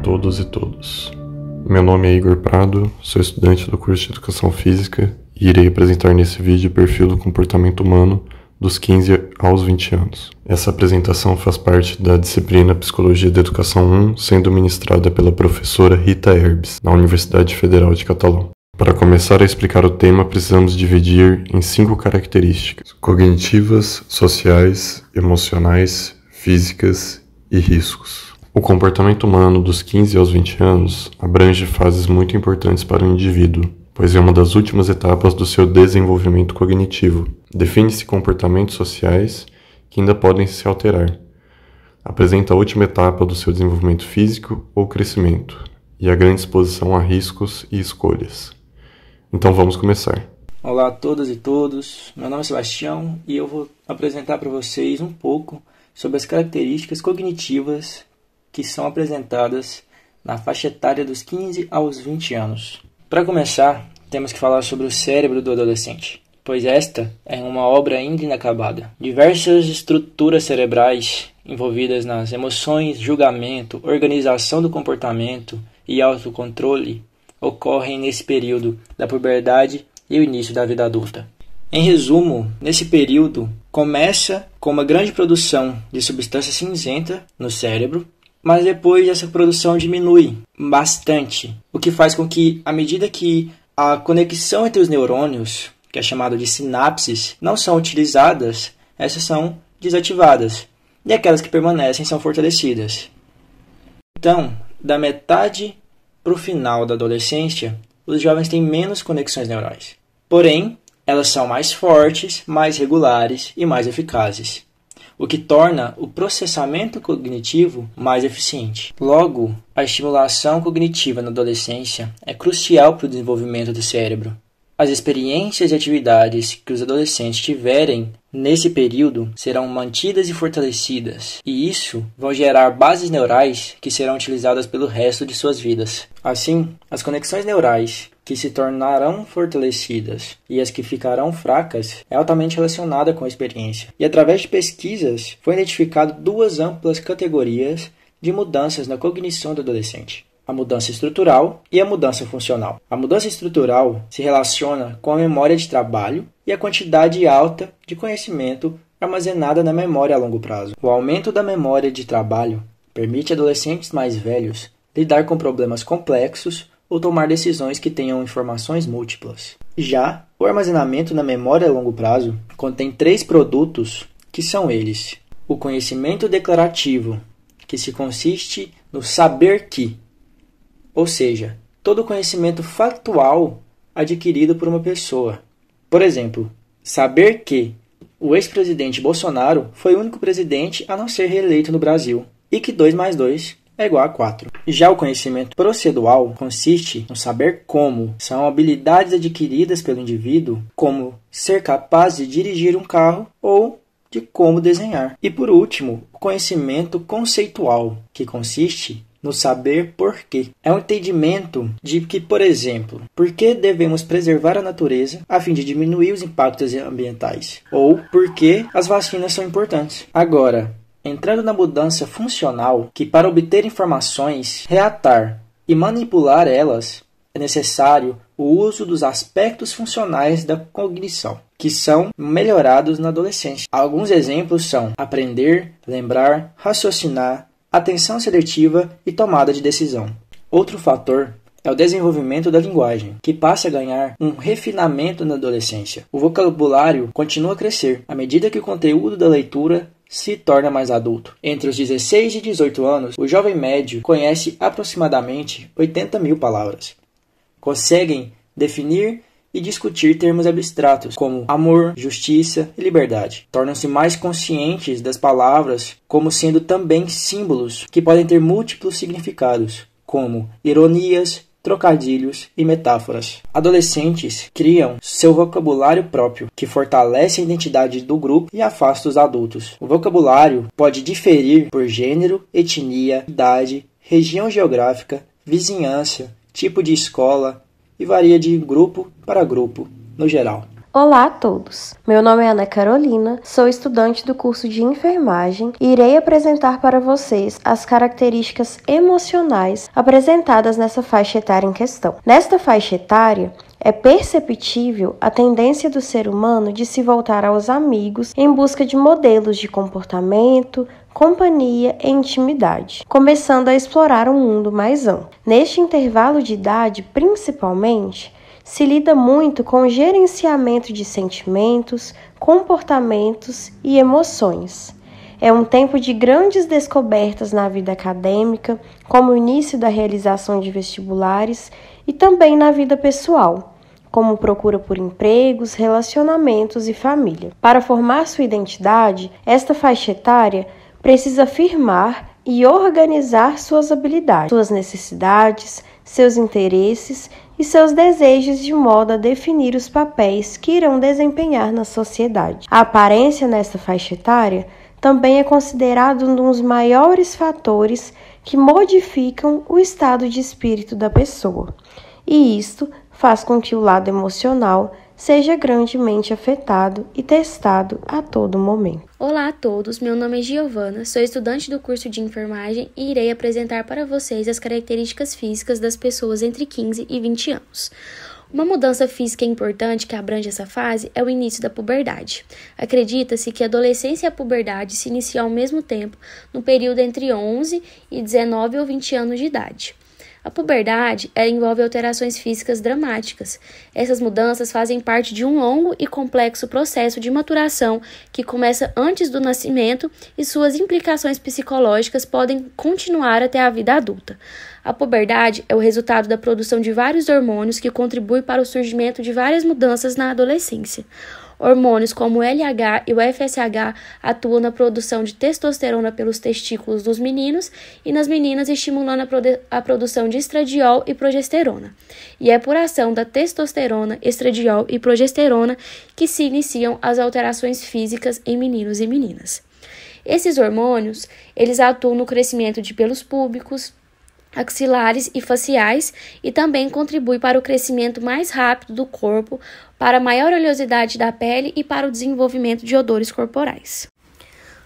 todos e todas. Meu nome é Igor Prado, sou estudante do curso de Educação Física e irei apresentar nesse vídeo o perfil do comportamento humano dos 15 aos 20 anos. Essa apresentação faz parte da disciplina Psicologia da Educação 1, sendo ministrada pela professora Rita Herbes, na Universidade Federal de Catalão. Para começar a explicar o tema, precisamos dividir em 5 características: cognitivas, sociais, emocionais, físicas e riscos. O comportamento humano dos 15 aos 20 anos abrange fases muito importantes para o indivíduo, pois é uma das últimas etapas do seu desenvolvimento cognitivo. Define-se comportamentos sociais que ainda podem se alterar. Apresenta a última etapa do seu desenvolvimento físico ou crescimento, e a grande exposição a riscos e escolhas. Então vamos começar. Olá a todas e todos, meu nome é Sebastião e eu vou apresentar para vocês um pouco sobre as características cognitivas que são apresentadas na faixa etária dos 15 aos 20 anos. Para começar, temos que falar sobre o cérebro do adolescente, pois esta é uma obra ainda inacabada. Diversas estruturas cerebrais envolvidas nas emoções, julgamento, organização do comportamento e autocontrole ocorrem nesse período da puberdade e o início da vida adulta. Em resumo, nesse período começa com uma grande produção de substância cinzenta no cérebro, mas depois essa produção diminui bastante, o que faz com que, à medida que a conexão entre os neurônios, que é chamado de sinapses, não são utilizadas, essas são desativadas, e aquelas que permanecem são fortalecidas. Então, da metade para o final da adolescência, os jovens têm menos conexões neurais. Porém, elas são mais fortes, mais regulares e mais eficazes, o que torna o processamento cognitivo mais eficiente. Logo, a estimulação cognitiva na adolescência é crucial para o desenvolvimento do cérebro. As experiências e atividades que os adolescentes tiverem nesse período serão mantidas e fortalecidas, e isso vão gerar bases neurais que serão utilizadas pelo resto de suas vidas. Assim, as conexões neurais que se tornarão fortalecidas e as que ficarão fracas é altamente relacionada com a experiência. E através de pesquisas foi identificado 2 amplas categorias de mudanças na cognição do adolescente: a mudança estrutural e a mudança funcional. A mudança estrutural se relaciona com a memória de trabalho e a quantidade alta de conhecimento armazenada na memória a longo prazo. O aumento da memória de trabalho permite a adolescentes mais velhos lidar com problemas complexos ou tomar decisões que tenham informações múltiplas. Já o armazenamento na memória a longo prazo contém 3 produtos que são eles: o conhecimento declarativo, que se consiste no saber que, ou seja, todo o conhecimento factual adquirido por uma pessoa. Por exemplo, saber que o ex-presidente Bolsonaro foi o único presidente a não ser reeleito no Brasil e que 2 mais 2 é igual a 4. Já o conhecimento procedual consiste no saber como. São habilidades adquiridas pelo indivíduo, como ser capaz de dirigir um carro ou de como desenhar. E por último, o conhecimento conceitual, que consiste no saber porquê. É um entendimento de que, por exemplo, por que devemos preservar a natureza a fim de diminuir os impactos ambientais, ou por que as vacinas são importantes. Agora, entrando na mudança funcional, que para obter informações, reatar e manipular elas, é necessário o uso dos aspectos funcionais da cognição, que são melhorados na adolescência. Alguns exemplos são aprender, lembrar, raciocinar, atenção seletiva e tomada de decisão. Outro fator é o desenvolvimento da linguagem, que passa a ganhar um refinamento na adolescência. O vocabulário continua a crescer à medida que o conteúdo da leitura se torna mais adulto. Entre os 16 e 18 anos, o jovem médio conhece aproximadamente 80.000 palavras. Conseguem definir e discutir termos abstratos como amor, justiça e liberdade. Tornam-se mais conscientes das palavras como sendo também símbolos que podem ter múltiplos significados, como ironias, trocadilhos e metáforas. Adolescentes criam seu vocabulário próprio, que fortalece a identidade do grupo e afasta os adultos. O vocabulário pode diferir por gênero, etnia, idade, região geográfica, vizinhança, tipo de escola e varia de grupo para grupo, no geral. Olá a todos! Meu nome é Ana Carolina, sou estudante do curso de enfermagem e irei apresentar para vocês as características emocionais apresentadas nessa faixa etária em questão. Nesta faixa etária, é perceptível a tendência do ser humano de se voltar aos amigos em busca de modelos de comportamento, companhia e intimidade, começando a explorar um mundo mais amplo. Neste intervalo de idade, principalmente, se lida muito com o gerenciamento de sentimentos, comportamentos e emoções. É um tempo de grandes descobertas na vida acadêmica, como o início da realização de vestibulares e também na vida pessoal, como procura por empregos, relacionamentos e família. Para formar sua identidade, esta faixa etária precisa afirmar e organizar suas habilidades, suas necessidades, seus interesses e seus desejos de modo a definir os papéis que irão desempenhar na sociedade. A aparência nesta faixa etária também é considerado um dos maiores fatores que modificam o estado de espírito da pessoa, e isto faz com que o lado emocional seja grandemente afetado e testado a todo momento. Olá a todos, meu nome é Giovana, sou estudante do curso de enfermagem e irei apresentar para vocês as características físicas das pessoas entre 15 e 20 anos. Uma mudança física importante que abrange essa fase é o início da puberdade. Acredita-se que a adolescência e a puberdade se iniciam ao mesmo tempo, no período entre 11 e 19 ou 20 anos de idade. A puberdade envolve alterações físicas dramáticas. Essas mudanças fazem parte de um longo e complexo processo de maturação que começa antes do nascimento e suas implicações psicológicas podem continuar até a vida adulta. A puberdade é o resultado da produção de vários hormônios que contribuem para o surgimento de várias mudanças na adolescência. Hormônios como o LH e o FSH atuam na produção de testosterona pelos testículos dos meninos e nas meninas, estimulando a produção de estradiol e progesterona. E é por ação da testosterona, estradiol e progesterona que se iniciam as alterações físicas em meninos e meninas. Esses hormônios, eles atuam no crescimento de pelos púbicos, axilares e faciais e também contribui para o crescimento mais rápido do corpo, para a maior oleosidade da pele e para o desenvolvimento de odores corporais.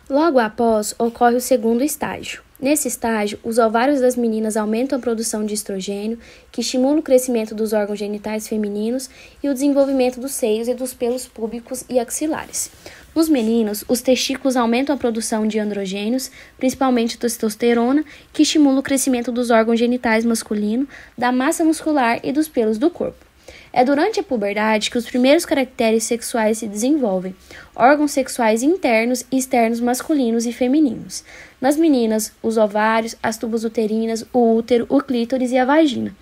Logo após, ocorre o segundo estágio. Nesse estágio, os ovários das meninas aumentam a produção de estrogênio, que estimula o crescimento dos órgãos genitais femininos e o desenvolvimento dos seios e dos pelos púbicos e axilares. Nos meninos, os testículos aumentam a produção de androgênios, principalmente testosterona, que estimula o crescimento dos órgãos genitais masculinos, da massa muscular e dos pelos do corpo. É durante a puberdade que os primeiros caracteres sexuais se desenvolvem, órgãos sexuais internos e externos masculinos e femininos. Nas meninas, os ovários, as tubas uterinas, o útero, o clítoris e a vagina.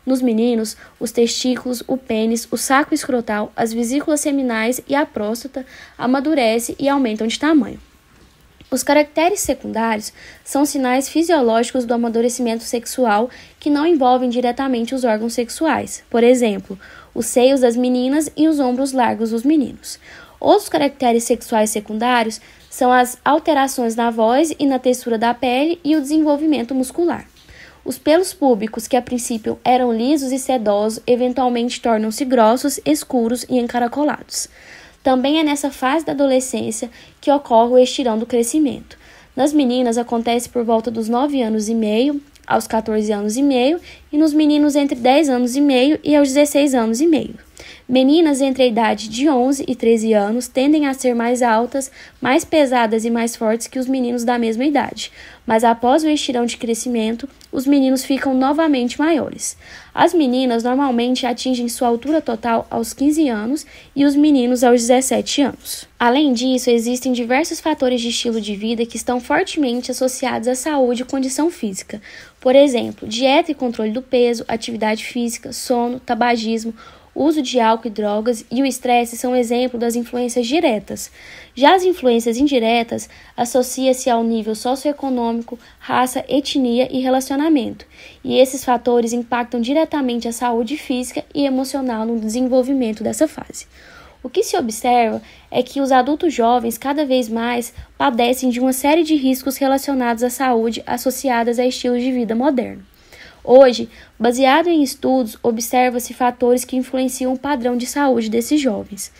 Nos meninos, os testículos, o pênis, o saco escrotal, as vesículas seminais e a próstata amadurecem e aumentam de tamanho. Os caracteres secundários são sinais fisiológicos do amadurecimento sexual que não envolvem diretamente os órgãos sexuais, por exemplo, os seios das meninas e os ombros largos dos meninos. Outros caracteres sexuais secundários são as alterações na voz e na textura da pele e o desenvolvimento muscular. Os pelos púbicos, que a princípio eram lisos e sedosos, eventualmente tornam-se grossos, escuros e encaracolados. Também é nessa fase da adolescência que ocorre o estirão do crescimento. Nas meninas acontece por volta dos 9 anos e meio aos 14 anos e meio e nos meninos entre 10 anos e meio e aos 16 anos e meio. Meninas entre a idade de 11 e 13 anos tendem a ser mais altas, mais pesadas e mais fortes que os meninos da mesma idade, mas após o estirão de crescimento, os meninos ficam novamente maiores. As meninas normalmente atingem sua altura total aos 15 anos e os meninos aos 17 anos. Além disso, existem diversos fatores de estilo de vida que estão fortemente associados à saúde e condição física. Por exemplo, dieta e controle do peso, atividade física, sono, tabagismo, uso de álcool e drogas e o estresse são exemplo das influências diretas. Já as influências indiretas associam-se ao nível socioeconômico, raça, etnia e relacionamento, e esses fatores impactam diretamente a saúde física e emocional no desenvolvimento dessa fase. O que se observa é que os adultos jovens cada vez mais padecem de uma série de riscos relacionados à saúde associadas a estilos de vida moderno. Hoje, baseado em estudos, observa-se fatores que influenciam o padrão de saúde desses jovens.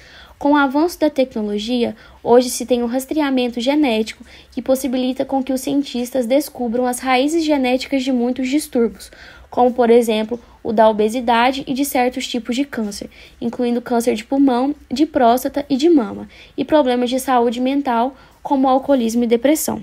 Com o avanço da tecnologia, hoje se tem um rastreamento genético que possibilita com que os cientistas descubram as raízes genéticas de muitos distúrbios, como, por exemplo, o da obesidade e de certos tipos de câncer, incluindo câncer de pulmão, de próstata e de mama, e problemas de saúde mental, como alcoolismo e depressão.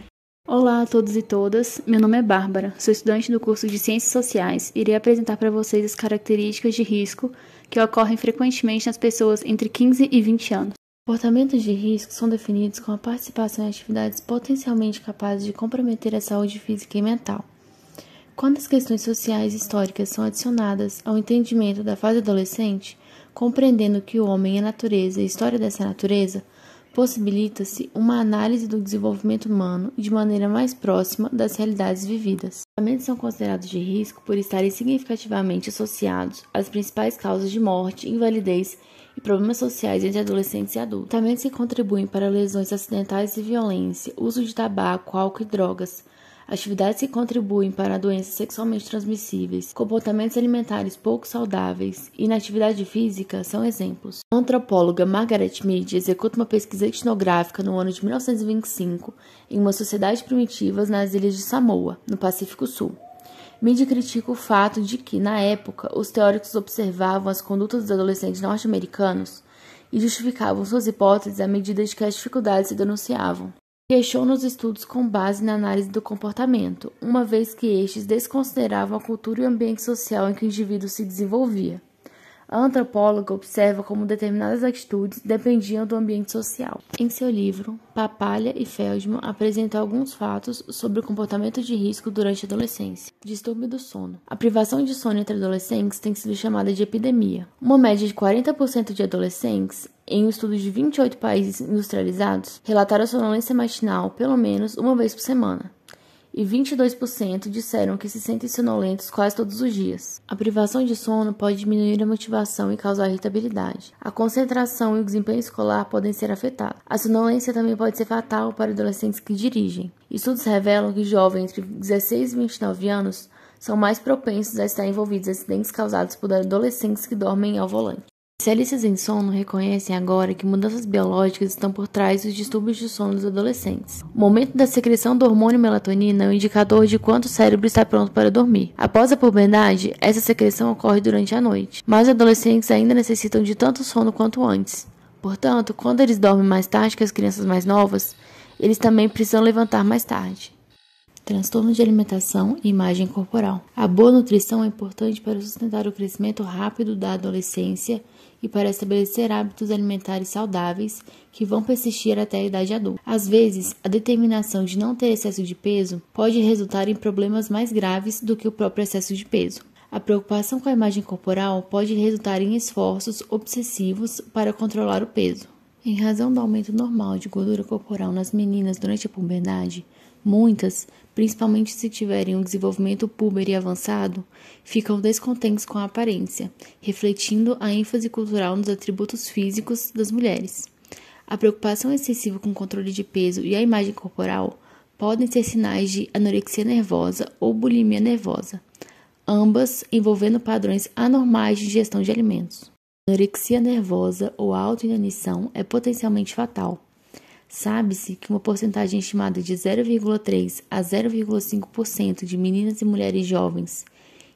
Olá a todos e todas, meu nome é Bárbara, sou estudante do curso de Ciências Sociais e irei apresentar para vocês as características de risco que ocorrem frequentemente nas pessoas entre 15 e 20 anos. Comportamentos de risco são definidos como a participação em atividades potencialmente capazes de comprometer a saúde física e mental. Quando as questões sociais e históricas são adicionadas ao entendimento da fase adolescente, compreendendo que o homem é natureza e a história dessa natureza, possibilita-se uma análise do desenvolvimento humano de maneira mais próxima das realidades vividas. Os comportamentos são considerados de risco por estarem significativamente associados às principais causas de morte, invalidez e problemas sociais entre adolescentes e adultos. Comportamentos que contribuem para lesões acidentais e violência, uso de tabaco, álcool e drogas, atividades que contribuem para doenças sexualmente transmissíveis, comportamentos alimentares pouco saudáveis e inatividade física são exemplos. A antropóloga Margaret Mead executa uma pesquisa etnográfica no ano de 1925 em uma sociedade primitiva nas ilhas de Samoa, no Pacífico Sul. Mead critica o fato de que, na época, os teóricos observavam as condutas dos adolescentes norte-americanos e justificavam suas hipóteses à medida que as dificuldades se denunciavam. Questiona os estudos com base na análise do comportamento, uma vez que estes desconsideravam a cultura e o ambiente social em que o indivíduo se desenvolvia. A antropóloga observa como determinadas atitudes dependiam do ambiente social. Em seu livro, Papalha e Feldman apresentam alguns fatos sobre o comportamento de risco durante a adolescência. Distúrbio do sono. A privação de sono entre adolescentes tem sido chamada de epidemia. Uma média de 40% de adolescentes, em um estudo de 28 países industrializados, relataram sonolência matinal pelo menos uma vez por semana. E 22% disseram que se sentem sonolentos quase todos os dias. A privação de sono pode diminuir a motivação e causar irritabilidade. A concentração e o desempenho escolar podem ser afetados. A sonolência também pode ser fatal para adolescentes que dirigem. Estudos revelam que jovens entre 16 e 29 anos são mais propensos a estar envolvidos em acidentes causados por adolescentes que dormem ao volante. Especialistas em sono reconhecem agora que mudanças biológicas estão por trás dos distúrbios de sono dos adolescentes. O momento da secreção do hormônio melatonina é um indicador de quanto o cérebro está pronto para dormir. Após a puberdade, essa secreção ocorre durante a noite, mas os adolescentes ainda necessitam de tanto sono quanto antes. Portanto, quando eles dormem mais tarde que as crianças mais novas, eles também precisam levantar mais tarde. Transtorno de alimentação e imagem corporal. A boa nutrição é importante para sustentar o crescimento rápido da adolescência e para estabelecer hábitos alimentares saudáveis que vão persistir até a idade adulta. Às vezes, a determinação de não ter excesso de peso pode resultar em problemas mais graves do que o próprio excesso de peso. A preocupação com a imagem corporal pode resultar em esforços obsessivos para controlar o peso. Em razão do aumento normal de gordura corporal nas meninas durante a puberdade, muitas, principalmente se tiverem um desenvolvimento púber e avançado, ficam descontentes com a aparência, refletindo a ênfase cultural nos atributos físicos das mulheres. A preocupação excessiva com o controle de peso e a imagem corporal podem ser sinais de anorexia nervosa ou bulimia nervosa, ambas envolvendo padrões anormais de ingestão de alimentos. A anorexia nervosa ou a autoinanição é potencialmente fatal. Sabe-se que uma porcentagem estimada de 0,3 a 0,5% de meninas e mulheres jovens,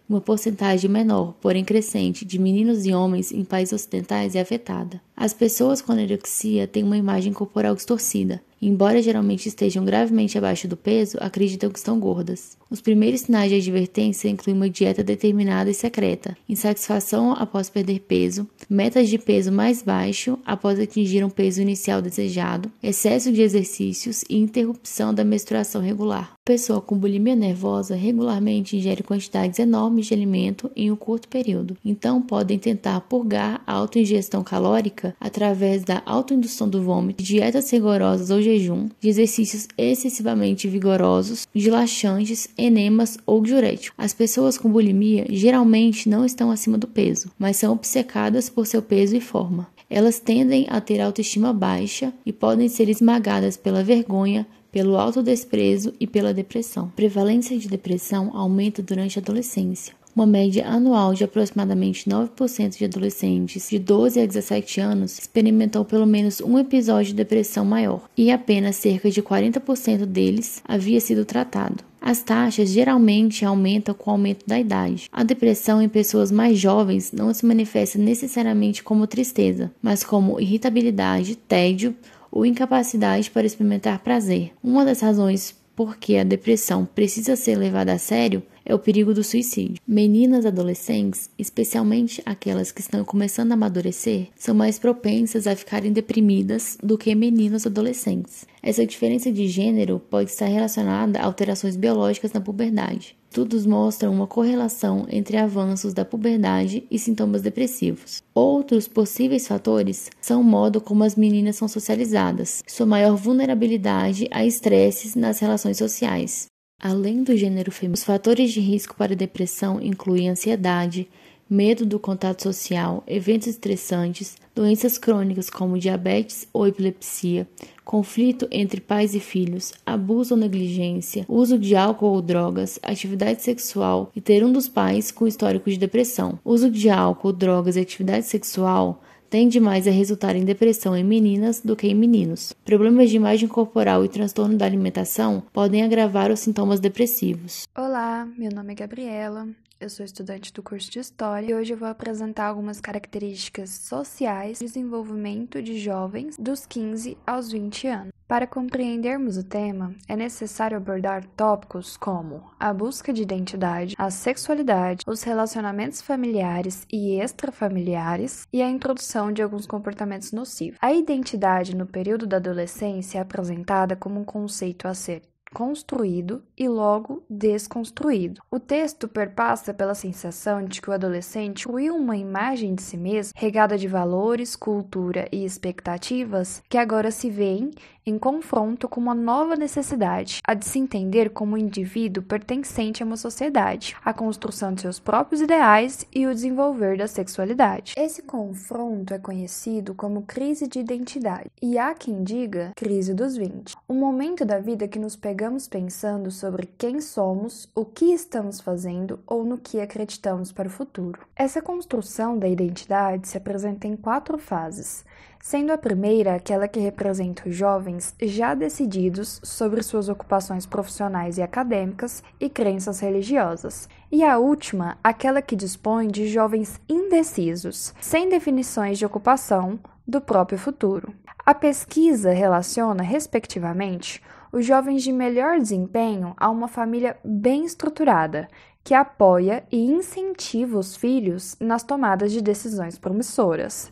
e uma porcentagem menor, porém crescente, de meninos e homens em países ocidentais é afetada. As pessoas com anorexia têm uma imagem corporal distorcida. Embora geralmente estejam gravemente abaixo do peso, acreditam que estão gordas. Os primeiros sinais de advertência incluem uma dieta determinada e secreta, insatisfação após perder peso, metas de peso mais baixo após atingir um peso inicial desejado, excesso de exercícios e interrupção da menstruação regular. A pessoa com bulimia nervosa regularmente ingere quantidades enormes de alimento em um curto período, então podem tentar purgar a autoingestão calórica através da autoindução do vômito, de dietas rigorosas ou jejum, de exercícios excessivamente vigorosos, de laxantes, enemas ou diuréticos. As pessoas com bulimia geralmente não estão acima do peso, mas são obcecadas por seu peso e forma. Elas tendem a ter autoestima baixa e podem ser esmagadas pela vergonha, pelo autodesprezo e pela depressão. A prevalência de depressão aumenta durante a adolescência. Uma média anual de aproximadamente 9% de adolescentes de 12 a 17 anos experimentou pelo menos um episódio de depressão maior, e apenas cerca de 40% deles havia sido tratado. As taxas geralmente aumentam com o aumento da idade. A depressão em pessoas mais jovens não se manifesta necessariamente como tristeza, mas como irritabilidade, tédio ou incapacidade para experimentar prazer. Uma das razões por que a depressão precisa ser levada a sério é o perigo do suicídio. Meninas adolescentes, especialmente aquelas que estão começando a amadurecer, são mais propensas a ficarem deprimidas do que meninos adolescentes. Essa diferença de gênero pode estar relacionada a alterações biológicas na puberdade. Estudos mostram uma correlação entre avanços da puberdade e sintomas depressivos. Outros possíveis fatores são o modo como as meninas são socializadas, sua maior vulnerabilidade a estresses nas relações sociais. Além do gênero feminino, os fatores de risco para depressão incluem ansiedade, medo do contato social, eventos estressantes, doenças crônicas como diabetes ou epilepsia, conflito entre pais e filhos, abuso ou negligência, uso de álcool ou drogas, atividade sexual e ter um dos pais com histórico de depressão. Uso de álcool, drogas e atividade sexual tende mais a resultar em depressão em meninas do que em meninos. Problemas de imagem corporal e transtorno da alimentação podem agravar os sintomas depressivos. Olá, meu nome é Gabriela, eu sou estudante do curso de História e hoje eu vou apresentar algumas características sociais do desenvolvimento de jovens dos 15 aos 20 anos. Para compreendermos o tema, é necessário abordar tópicos como a busca de identidade, a sexualidade, os relacionamentos familiares e extrafamiliares e a introdução de alguns comportamentos nocivos. A identidade no período da adolescência é apresentada como um conceito a ser construído e logo desconstruído. O texto perpassa pela sensação de que o adolescente construiu uma imagem de si mesmo regada de valores, cultura e expectativas que agora se veem em confronto com uma nova necessidade, a de se entender como um indivíduo pertencente a uma sociedade, a construção de seus próprios ideais e o desenvolver da sexualidade. Esse confronto é conhecido como crise de identidade, e há quem diga crise dos 20, um momento da vida que nos pegamos pensando sobre quem somos, o que estamos fazendo ou no que acreditamos para o futuro. Essa construção da identidade se apresenta em 4 fases, sendo a primeira aquela que representa os jovens já decididos sobre suas ocupações profissionais e acadêmicas e crenças religiosas, e a última aquela que dispõe de jovens indecisos, sem definições de ocupação do próprio futuro. A pesquisa relaciona, respectivamente, os jovens de melhor desempenho a uma família bem estruturada, que apoia e incentiva os filhos nas tomadas de decisões promissoras.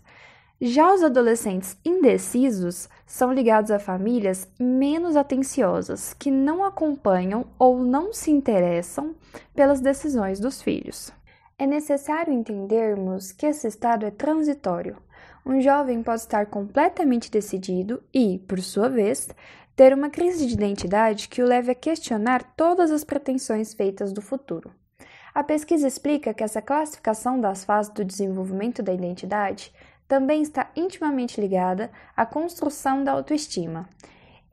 Já os adolescentes indecisos são ligados a famílias menos atenciosas, que não acompanham ou não se interessam pelas decisões dos filhos. É necessário entendermos que esse estado é transitório. Um jovem pode estar completamente decidido e, por sua vez, ter uma crise de identidade que o leve a questionar todas as pretensões feitas do futuro. A pesquisa explica que essa classificação das fases do desenvolvimento da identidade também está intimamente ligada à construção da autoestima.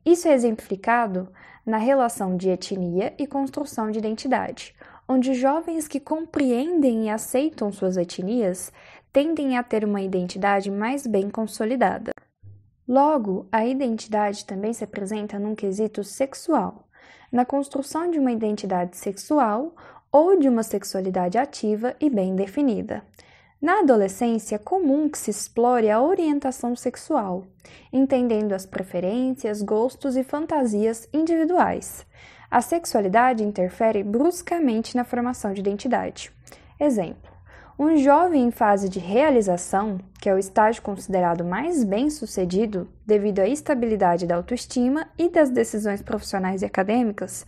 Isso é exemplificado na relação de etnia e construção de identidade, onde jovens que compreendem e aceitam suas etnias tendem a ter uma identidade mais bem consolidada. Logo, a identidade também se apresenta num quesito sexual, na construção de uma identidade sexual ou de uma sexualidade ativa e bem definida. Na adolescência, é comum que se explore a orientação sexual, entendendo as preferências, gostos e fantasias individuais. A sexualidade interfere bruscamente na formação de identidade. Exemplo: um jovem em fase de realização, que é o estágio considerado mais bem-sucedido devido à estabilidade da autoestima e das decisões profissionais e acadêmicas,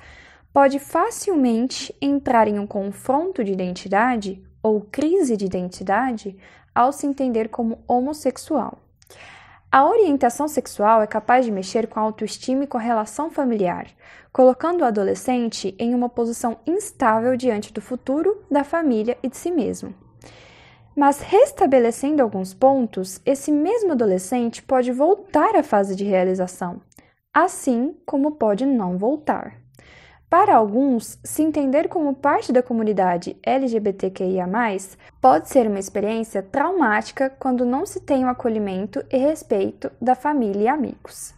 pode facilmente entrar em um confronto de identidade ou crise de identidade ao se entender como homossexual. A orientação sexual é capaz de mexer com a autoestima e com a relação familiar, colocando o adolescente em uma posição instável diante do futuro, da família e de si mesmo. Mas, restabelecendo alguns pontos, esse mesmo adolescente pode voltar à fase de realização, assim como pode não voltar. Para alguns, se entender como parte da comunidade LGBTQIA+, pode ser uma experiência traumática quando não se tem o acolhimento e respeito da família e amigos.